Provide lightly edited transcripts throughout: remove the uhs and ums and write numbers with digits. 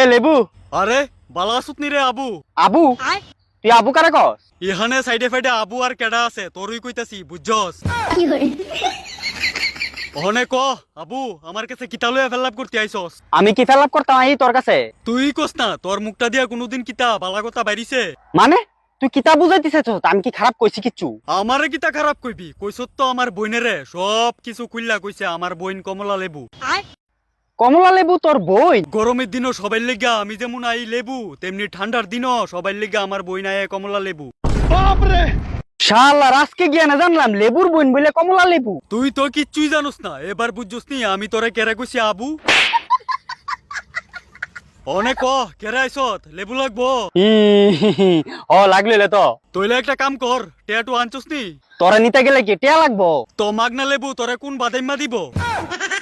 এ লেবু। আরে বালা আসুত নি রে আবু। আবু? তুই আবু কারে কস? এখানে সাইডে ফাইডে আবু আর কেডা আছে তোরই কইতাছি বুঝছস। ওহনে ক আবু আমার কাছে কিতা লইয়া ফেলাপ করতে আইছস? আমি কি ফেলাপ করতাম এই তোর কাছে? তুই কস না তোর মুখটা দিয়া কোনোদিন কিতা বালা কথা বাইরিছে? মানে তুই কিতা বুঝাইতেছিস? আমি কি খারাপ কইছি কিচ্ছু? আমারে কিতা খারাপ কইবি? কইছত তো আমার বইনেরে সব কিছু কইলা কইছে আমার বইন কমলা লেবু। কমলা লেবু তোর বই? গরমের দিনও সবাই লেগা আমি যেমন আই লেবু তেমনি ঠান্ডার দিনও সবাই লেগা আমার বইন আয় কমলা লেবু। শালার আজকে গিয়া না জানলাম লেবুর বইন বলে কমলা লেবু। তুই তো কিচ্ছুই জানোস না এবার বুঝছস নি আমি তোরে কেরা কইছি আবু। অনেক কেরা আইছত লেবু লাগবো? ও লাগলে তো তইলে একটা কাম কর টেয়াটু আনছস নি? তোরা নিতে গেলে কি টিয়া লাগবো? তো মাগনা লেবু তোরে কোন বাদাইমা দিব?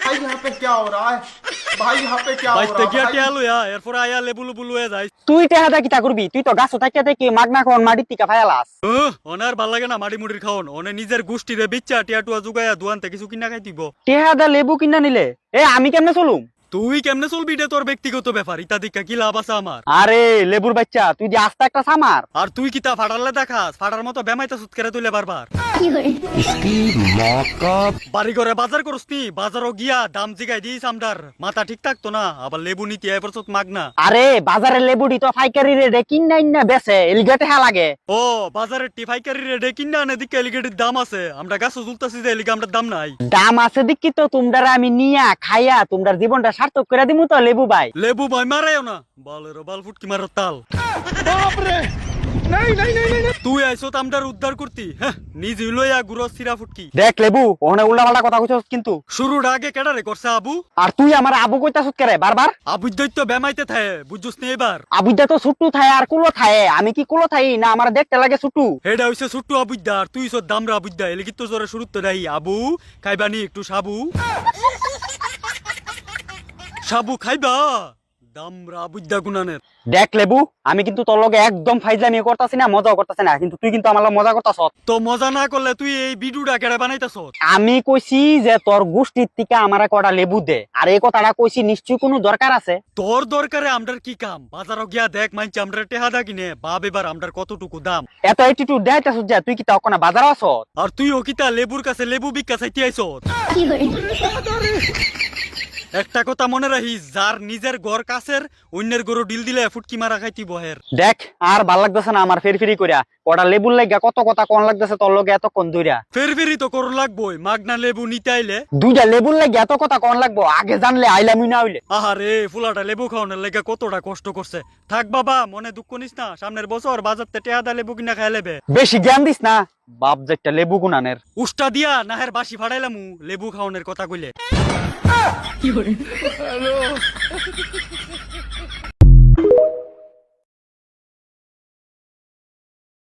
भाई यहाँ पे क्या हो रहा है भाई यहाँ पे क्या हो বাইতে रहा গিয়া है টিয়া লইয়া এরপর আয়া লেবু লুবু লইয়া যাই। তুই টেহা দা কিতা করবি? তুই তো গাছ থাকিয়া দেখি মাগনা কোন মাটির টিকা ফায়ালাস। ওনার ভাল লাগে না মাটি মুড়ির খাওন ওনে নিজের গোষ্ঠীরে বিচ্চা টিয়াটুয়া জুগাইয়া দুয়ানতে কিছু কিনা খাই দিব। টেহা দা লেবু কিনা নিলে আমি কেমনে চলুম? তুই কেমনে চলবি এটা তোর ব্যক্তিগত ব্যাপার ইতা দিকা কি লাভ আছে আমার? আরে লেবুর বাচ্চা তুই যে আস্তে একটা সামার। আর তুই কিতা ফাটালে দেখাস ফাটার মতো বেমাইতা সুত করে তুইলে বারবার। বাড়ি ঘরে বাজার করস নি বাজারও গিয়া দাম জিগাই দিস আমদার মাথা ঠিক থাকতো না আবার লেবু নিতে এবার মাগনা। আরে বাজারে লেবুডি তো পাইকারি রেটে কিনাই না বেচে এলিগাটে হা লাগে। ও বাজারের টিফাইকারি রেডে কিনা না দিকে এলিগেটের দাম আছে আমরা গাছ ঝুলতাছি যে এলিগে আমরা দাম নাই। দাম আছে দেখি তো তোমরা আমি নিয়া খাইয়া তোমরা জীবনটা সার্থক করে দিমু তো লেবু ভাই। লেবু ভাই মারাইও না বালের বাল ফুটকি মারার তাল। তুই আইসো আমদার উদ্ধার করতি হ্যাঁ নিজে লইয়া গুরো সিরা ফুটকি। দেখ লেবু ওখানে উল্টা পাল্টা কথা কইছস কিন্তু। শুরুর আগে কেডারে করছে আবু? আর তুই আমার আবু কইতাছস কেরে বারবার? আবুর দৈত্য বেমাইতে থাকে বুঝছস নি এবার? আবুদা তো ছুট্টু থায় আর কুলো থায় আমি কি কুলো থাই না আমার দেখতে লাগে ছুট্টু? হেডা হইছে ছুট্টু আবুদ্দা আর তুই সব দামরা আবুদ্দা এলিগি তো জোরে শুরুতে দেই আবু খাইবানি একটু সাবু সাবু খাইবা দামরা আবুদ্দা গুনানের। দেখ লেবু আমি কিন্তু তোর লগে একদম ফাইজলামি করতাছি না মজাও করতাছি না কিন্তু তুই কিন্তু আমার লগে মজা করতাছস। তো মজা না করলে তুই এই ভিডিওটা কেডা বানাইতাছস? আমি কইছি যে তোর গোষ্ঠীর থেকে আমারে কটা লেবু দে আর এই কথাটা কইছি নিশ্চয় কোনো দরকার আছে। তোর দরকারে আমরার কি কাম বাজারও গিয়া দেখ মাইনছে আমরা টেহাদা কিনে বাপ এবার আমরার কতটুকু দাম। এত অ্যাটিটিউড দেখাইতাছস যে তুই কি তাও কোনা বাজার আছস? আর তুই ও কিতা লেবুর কাছে লেবু বিক্কা চাইতে আইছস? একটা কথা মনে রাখিস যার নিজের ঘর কাছের অন্যের গরু ডিল দিলে ফুটকি মারা খাইতি বহের। দেখ আর ভাল লাগতেছে না আমার ফেরফেরি কইরা কটা লেবুর লাগা কত কথা কোন লাগতেছে তোর লগে এতক্ষণ ধইরা। ফেরফেরি তো করু লাগবই মাগনা লেবু নিতে আইলে। দুইটা লেবুর লাগা এত কথা কোন লাগবো আগে জানলে আইলামই না হইলে। আহারে ফুলাটা লেবু খাওয়ানোর লেগে কতটা কষ্ট করছে। থাক বাবা মনে দুঃখ নিস না সামনের বছর বাজার থেকে টেহাদা লেবু কিনা খাই লেবে। বেশি জ্ঞান দিস না বাপ যেটা লেবু গুনানের। উষ্টা দিয়া নাহের বাসি ফাড়াইলামু লেবু খাওয়ানোর কথা কইলে।